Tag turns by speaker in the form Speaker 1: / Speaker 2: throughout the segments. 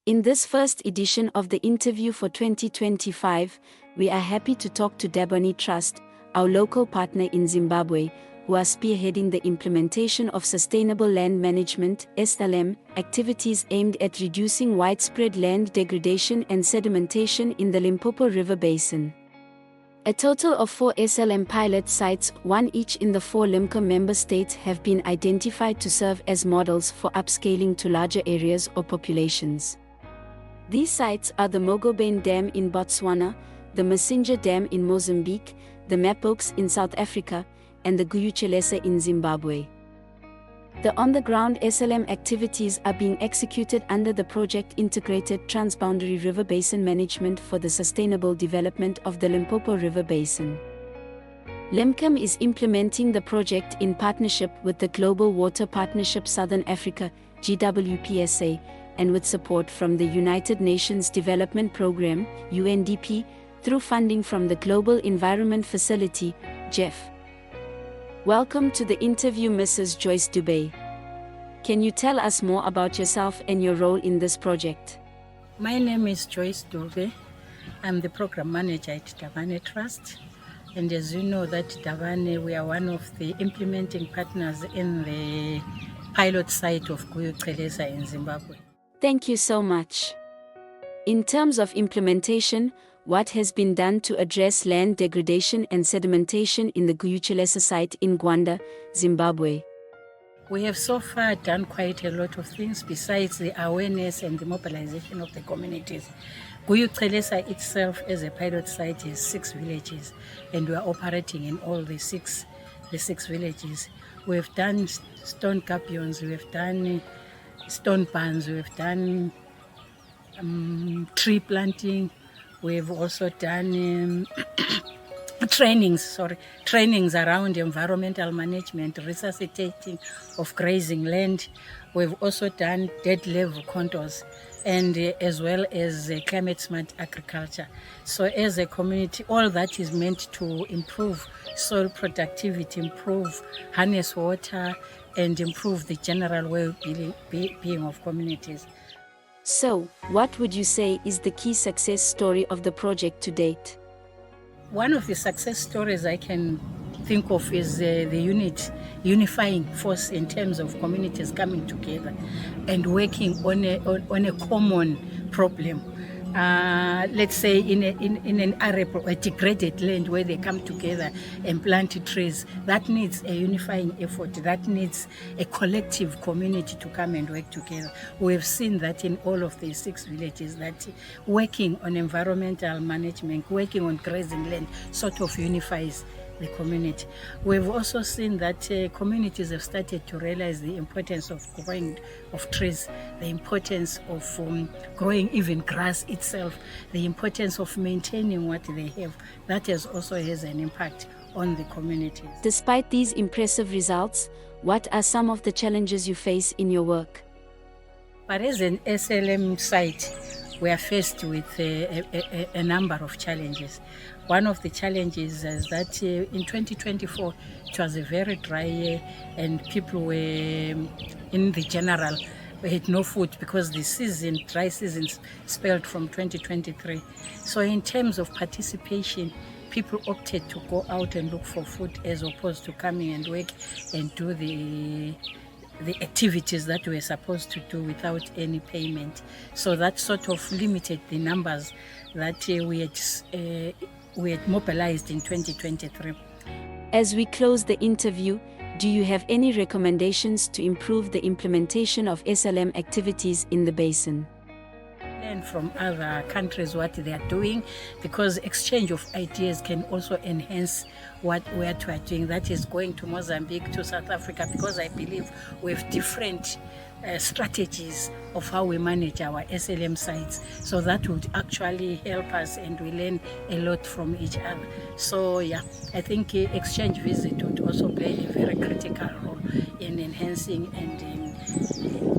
Speaker 1: In this first edition of the interview for 2025, we are happy to talk to Dabane Trust, our local partner in Zimbabwe, who are spearheading the implementation of sustainable land management (SLM) activities aimed at reducing widespread land degradation and sedimentation in the Limpopo River Basin. A total of 4 SLM pilot sites, one each in the 4 LIMCOM member states, have been identified to serve as models for upscaling to larger areas or populations. These sites are the Mogobane Dam in Botswana, the Massingir Dam in Mozambique, the Mapochs in South Africa, and the Guyu-Chelesa in Zimbabwe. The on-the-ground SLM activities are being executed under the project Integrated Transboundary River Basin Management for the Sustainable Development of the Limpopo River Basin. LIMCOM is implementing the project in partnership with the Global Water Partnership Southern Africa, GWPSA, and with support from the United Nations Development Programme, UNDP, through funding from the Global Environment Facility, GEF. Welcome to the interview, Mrs. Joyce Dube. Can you tell us more about yourself and your role in this project?
Speaker 2: My name is Joyce Dube. I'm the program manager at Dabane Trust. And as you know that Dabane, we are one of the implementing partners in the pilot site of Guyu-Chelesa in Zimbabwe.
Speaker 1: Thank you so much. In terms of implementation, what has been done to address land degradation and sedimentation in the Guyu-Chelesa site in Gwanda, Zimbabwe?
Speaker 2: We have so far done quite a lot of things besides the awareness and the mobilization of the communities. Guyu-Chelesa itself as a pilot site is 6 villages, and we are operating in all the six villages. We have done stone gabions, we have done stone barns, we have done tree planting. We've also done trainings around environmental management, resuscitating of grazing land. We've also done dead level contours and as well as climate smart agriculture. So as a community, all that is meant to improve soil productivity, improve harness water, and improve the general well-being of communities.
Speaker 1: So, what would you say is the key success story of the project to date?
Speaker 2: One of the success stories I can think of is the unifying force in terms of communities coming together and working on a common problem. Let's say in an arable or degraded land where they come together and plant trees, that needs a unifying effort, that needs a collective community to come and work together. We've seen that in all of the 6 villages, that working on environmental management, working on grazing land sort of unifies the community. We've also seen that communities have started to realize the importance of growing of trees, the importance of growing even grass itself, the importance of maintaining what they have. That has an impact on the communities.
Speaker 1: Despite these impressive results, what are some of the challenges you face in your work?
Speaker 2: But as an SLM site, we are faced with a number of challenges. One of the challenges is that in 2024, it was a very dry year and people were, in the general, we had no food because the dry season spelled from 2023. So in terms of participation, people opted to go out and look for food as opposed to coming and work and do the activities that we were supposed to do without any payment. So that sort of limited the numbers that we had mobilized in 2023.
Speaker 1: As we close the interview, do you have any recommendations to improve the implementation of SLM activities in the basin?
Speaker 2: Learn from other countries what they are doing, because exchange of ideas can also enhance what we are doing. That is going to Mozambique, to South Africa, because I believe we have different strategies of how we manage our SLM sites. So that would actually help us and we learn a lot from each other. So yeah, I think exchange visit would also play a very critical role in enhancing and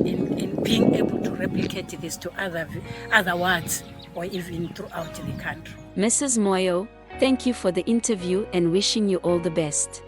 Speaker 2: in being able to replicate this to other wards or even throughout the country.
Speaker 1: Mrs. Moyo, thank you for the interview and wishing you all the best.